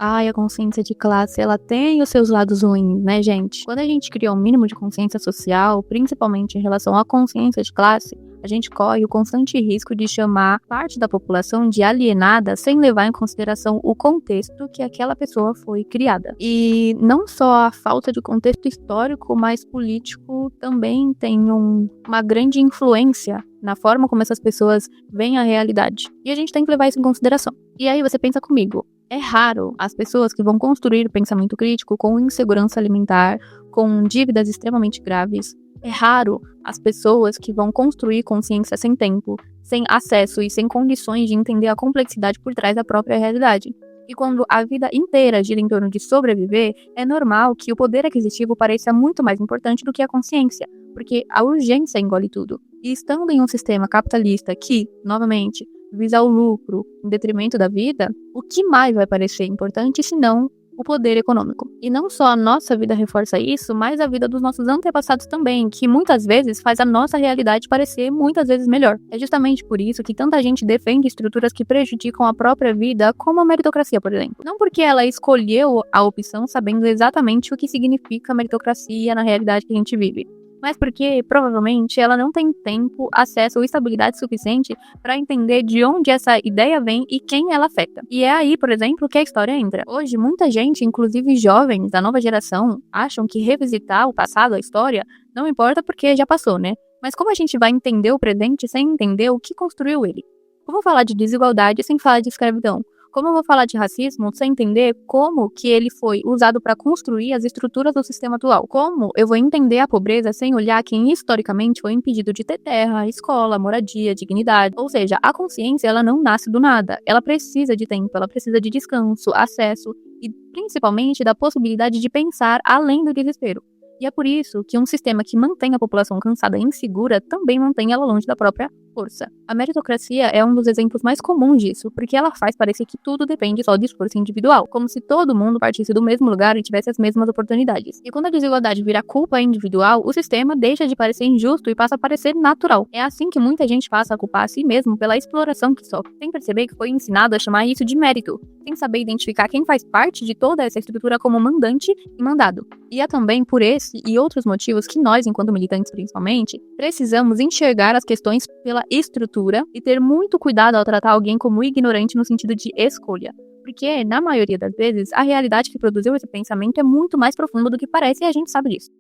Ai, a consciência de classe, ela tem os seus lados ruins, né, gente? Quando a gente cria um mínimo de consciência social, principalmente em relação à consciência de classe, a gente corre o constante risco de chamar parte da população de alienada sem levar em consideração o contexto que aquela pessoa foi criada. E não só a falta de contexto histórico, mas político também tem uma grande influência na forma como essas pessoas veem a realidade. E a gente tem que levar isso em consideração. E aí você pensa comigo, é raro as pessoas que vão construir o pensamento crítico com insegurança alimentar, com dívidas extremamente graves. É raro as pessoas que vão construir consciência sem tempo, sem acesso e sem condições de entender a complexidade por trás da própria realidade. E quando a vida inteira gira em torno de sobreviver, é normal que o poder aquisitivo pareça muito mais importante do que a consciência, porque a urgência engole tudo. E estando em um sistema capitalista que, novamente, visa o lucro em detrimento da vida, o que mais vai parecer importante senão o poder econômico? E não só a nossa vida reforça isso, mas a vida dos nossos antepassados também, que muitas vezes faz a nossa realidade parecer muitas vezes melhor. É justamente por isso que tanta gente defende estruturas que prejudicam a própria vida, como a meritocracia, por exemplo. Não porque ela escolheu a opção sabendo exatamente o que significa meritocracia na realidade que a gente vive, mas porque, provavelmente, ela não tem tempo, acesso ou estabilidade suficiente para entender de onde essa ideia vem e quem ela afeta. E é aí, por exemplo, que a história entra. Hoje, muita gente, inclusive jovens da nova geração, acham que revisitar o passado, a história, não importa porque já passou, né? Mas como a gente vai entender o presente sem entender o que construiu ele? Como falar de desigualdade sem falar de escravidão? Como eu vou falar de racismo sem entender como que ele foi usado para construir as estruturas do sistema atual? Como eu vou entender a pobreza sem olhar quem historicamente foi impedido de ter terra, escola, moradia, dignidade? Ou seja, a consciência ela não nasce do nada. Ela precisa de tempo, ela precisa de descanso, acesso e principalmente da possibilidade de pensar além do desespero. E é por isso que um sistema que mantém a população cansada e insegura também mantém ela longe da própria força. A meritocracia é um dos exemplos mais comuns disso, porque ela faz parecer que tudo depende só do esforço individual, como se todo mundo partisse do mesmo lugar e tivesse as mesmas oportunidades. E quando a desigualdade vira culpa individual, o sistema deixa de parecer injusto e passa a parecer natural. É assim que muita gente passa a culpar a si mesmo pela exploração que sofre, sem perceber que foi ensinado a chamar isso de mérito, sem saber identificar quem faz parte de toda essa estrutura como mandante e mandado. E é também por esse e outros motivos que nós, enquanto militantes principalmente, precisamos enxergar as questões pela estrutura e ter muito cuidado ao tratar alguém como ignorante no sentido de escolha. Porque, na maioria das vezes, a realidade que produziu esse pensamento é muito mais profunda do que parece e a gente sabe disso.